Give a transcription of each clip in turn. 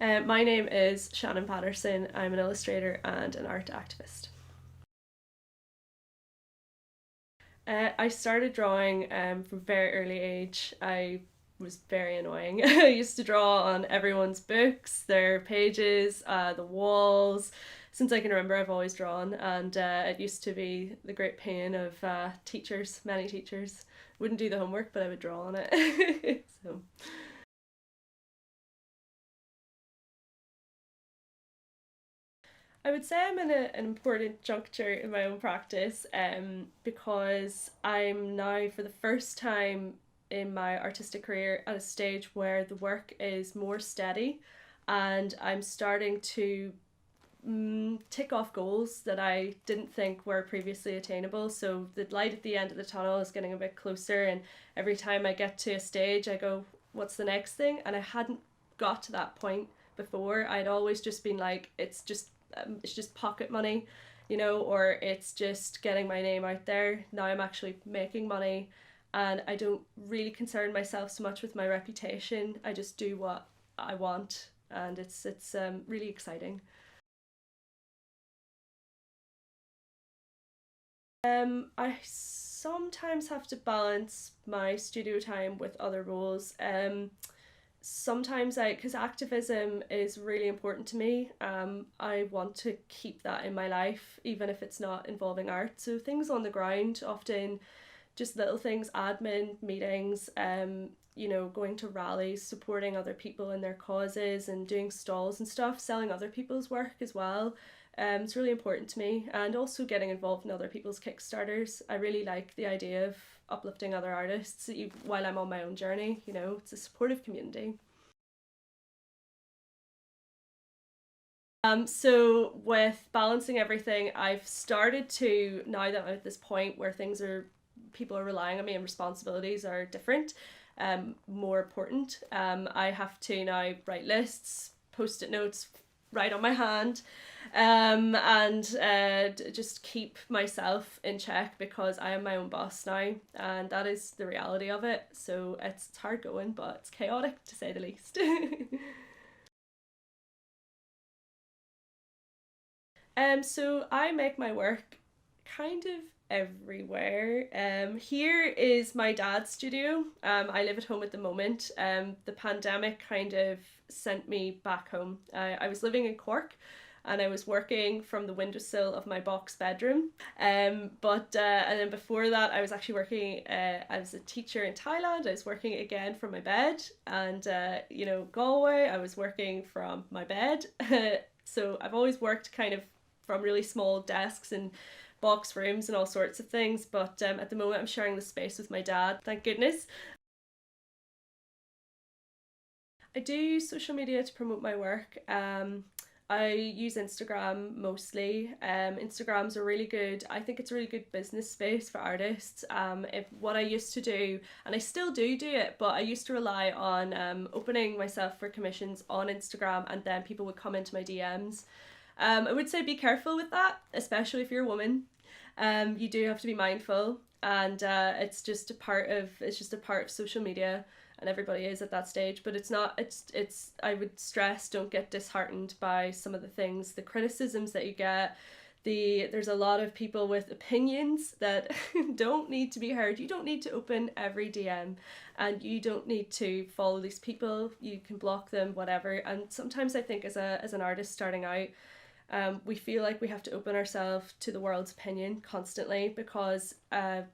My name is Shannon Patterson. I'm an illustrator and an art activist. I started drawing from a very early age. I was very annoying. I used to draw on everyone's books, their pages, the walls. Since I can remember, I've always drawn, and it used to be the great pain of teachers, many teachers. Wouldn't do the homework, but I would draw on it. So. I would say I'm in an important juncture in my own practice because I'm now, for the first time in my artistic career, at a stage where the work is more steady and I'm starting to tick off goals that I didn't think were previously attainable. So the light at the end of the tunnel is getting a bit closer, and every time I get to a stage, I go, what's the next thing? And I hadn't got to that point before. I'd always just been like, it's just pocket money, or it's just getting my name out there. Now I'm actually making money, and I don't really concern myself so much with my reputation. I just do what I want, and it's really exciting. I sometimes have to balance my studio time with other roles. Sometimes because activism is really important to me. I want to keep that in my life, even if it's not involving art. So things on the ground, often just little things, admin, meetings, going to rallies, supporting other people in their causes and doing stalls and stuff, selling other people's work as well. It's really important to me, and also getting involved in other people's Kickstarters. I really like the idea of uplifting other artists while I'm on my own journey. It's a supportive community. So with balancing everything, I've started to, now that I'm at this point where people are relying on me and responsibilities are different, more important. I have to now write lists, post-it notes, write on my hand, and just keep myself in check because I am my own boss now, and that is the reality of it. So it's hard going, but it's chaotic to say the least. So I make my work kind of everywhere. Here is my dad's studio. I live at home at the moment. The pandemic kind of sent me back home. I was living in Cork, and I was working from the windowsill of my box bedroom. But and then before that, I was actually working as a teacher in Thailand. I was working again from my bed, and Galway. I was working from my bed. So I've always worked kind of from really small desks and box rooms and all sorts of things. But at the moment, I'm sharing the space with my dad, thank goodness. I do use social media to promote my work. I use Instagram mostly. Instagram's a really good, I think it's a really good business space for artists. If what I used to do, and I still do it, but I used to rely on opening myself for commissions on Instagram, and then people would come into my DMs. I would say be careful with that, especially if you're a woman. You do have to be mindful, and it's just a part of social media, and everybody is at that stage. But it's not. It's. I would stress, don't get disheartened by some of the things, the criticisms that you get. There's a lot of people with opinions that don't need to be heard. You don't need to open every DM, and you don't need to follow these people. You can block them, whatever. And sometimes I think as an artist starting out, we feel like we have to open ourselves to the world's opinion constantly because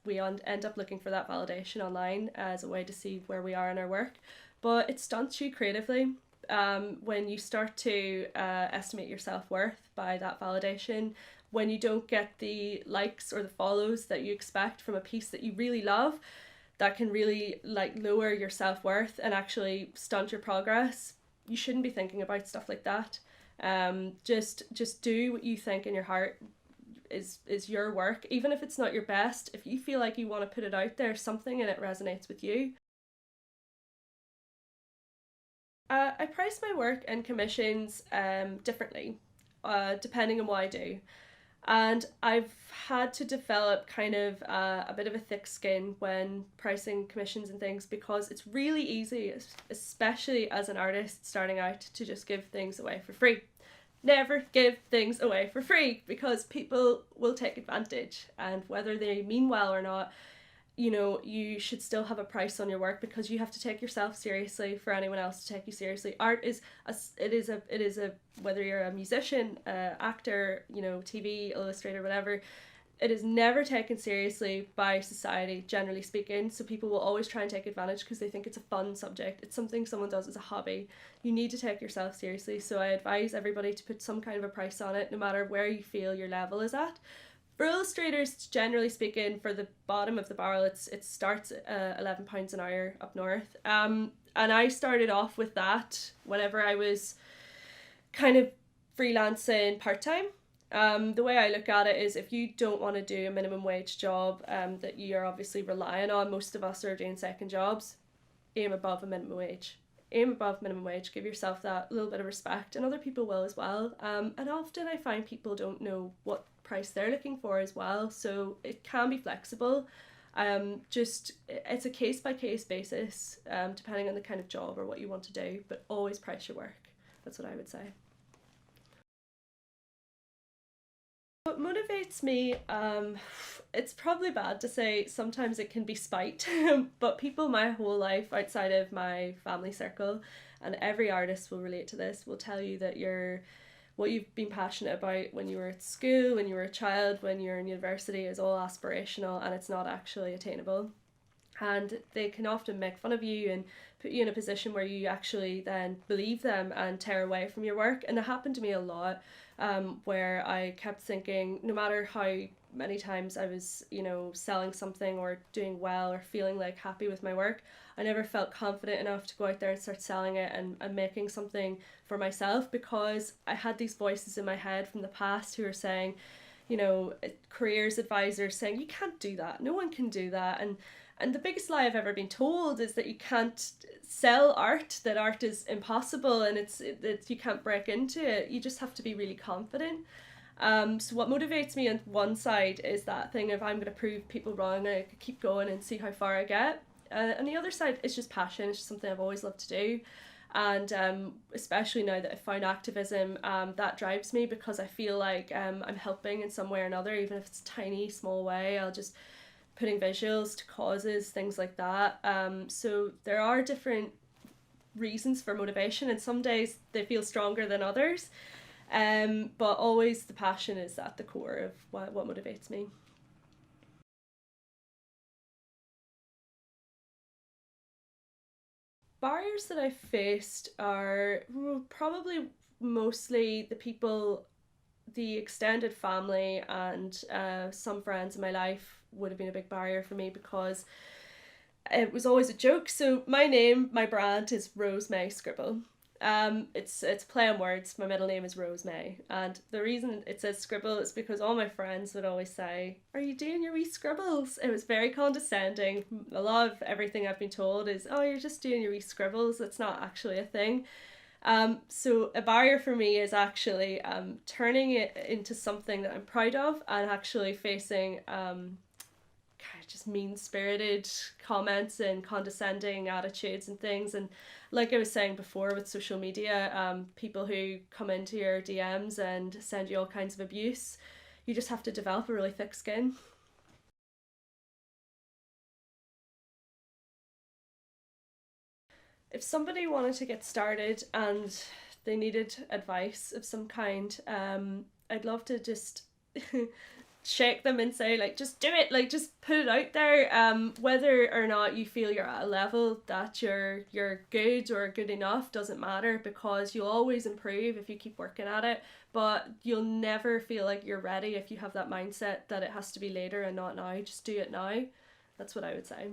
we end up looking for that validation online as a way to see where we are in our work. But it stunts you creatively when you start to estimate your self worth by that validation. When you don't get the likes or the follows that you expect from a piece that you really love, that can really like lower your self worth and actually stunt your progress. You shouldn't be thinking about stuff like that. Just do what you think in your heart is your work, even if it's not your best. If you feel like you want to put it out there, something in it resonates with you. I price my work and commissions differently, depending on what I do. And I've had to develop kind of a bit of a thick skin when pricing commissions and things, because it's really easy, especially as an artist starting out, to just give things away for free. Never give things away for free, because people will take advantage, and whether they mean well or not, you should still have a price on your work, because you have to take yourself seriously for anyone else to take you seriously. Art is a whether you're a musician, actor, TV, illustrator, whatever, it is never taken seriously by society, generally speaking. So people will always try and take advantage because they think it's a fun subject. It's something someone does as a hobby. You need to take yourself seriously. So I advise everybody to put some kind of a price on it, no matter where you feel your level is at. For illustrators, generally speaking, for the bottom of the barrel, it starts at £11 an hour up north. And I started off with that whenever I was kind of freelancing part time. The way I look at it is, if you don't want to do a minimum wage job that you are obviously relying on, most of us are doing second jobs, aim above a minimum wage. Aim above minimum wage, give yourself that little bit of respect, and other people will as well. And often I find people don't know what price they're looking for as well, so it can be flexible. Just it's a case by case basis, depending on the kind of job or what you want to do, but always price your work. That's what I would say. What motivates me, it's probably bad to say, sometimes it can be spite, but people my whole life outside of my family circle, and every artist will relate to this, will tell you that what you've been passionate about when you were at school, when you were a child, when you're in university, is all aspirational and it's not actually attainable. And they can often make fun of you and put you in a position where you actually then believe them and tear away from your work. And it happened to me a lot, where I kept thinking, no matter how many times I was, selling something or doing well or feeling like happy with my work, I never felt confident enough to go out there and start selling it and making something for myself, because I had these voices in my head from the past who were saying, careers advisors saying, you can't do that, no one can do that. And the biggest lie I've ever been told is that you can't sell art, that art is impossible, and it's you can't break into it. You just have to be really confident. So what motivates me on one side is that thing of, I'm going to prove people wrong, and I keep going and see how far I get. And the other side is just passion. It's just something I've always loved to do. And especially now that I've found activism, that drives me, because I feel like I'm helping in some way or another, even if it's a tiny, small way. I'll just putting visuals to causes, things like that. So there are different reasons for motivation, and some days they feel stronger than others. But always the passion is at the core of what motivates me. Barriers that I've faced are probably mostly the people, the extended family, and some friends in my life would have been a big barrier for me, because it was always a joke. So my name, my brand is Rose May Scribble. It's play on words. My middle name is Rose May, and the reason it says Scribble is because all my friends would always say, "Are you doing your wee scribbles?" It was very condescending. A lot of everything I've been told is, "Oh, you're just doing your wee scribbles." It's not actually a thing. So a barrier for me is actually turning it into something that I'm proud of, and actually facing kind of just mean spirited comments and condescending attitudes and things. And like I was saying before with social media, people who come into your DMs and send you all kinds of abuse, you just have to develop a really thick skin. If somebody wanted to get started and they needed advice of some kind, I'd love to just shake them and say, like, just do it, like, just put it out there. Whether or not you feel you're at a level that you're good or good enough doesn't matter, because you'll always improve if you keep working at it, but you'll never feel like you're ready if you have that mindset that it has to be later and not now. Just do it now. That's what I would say.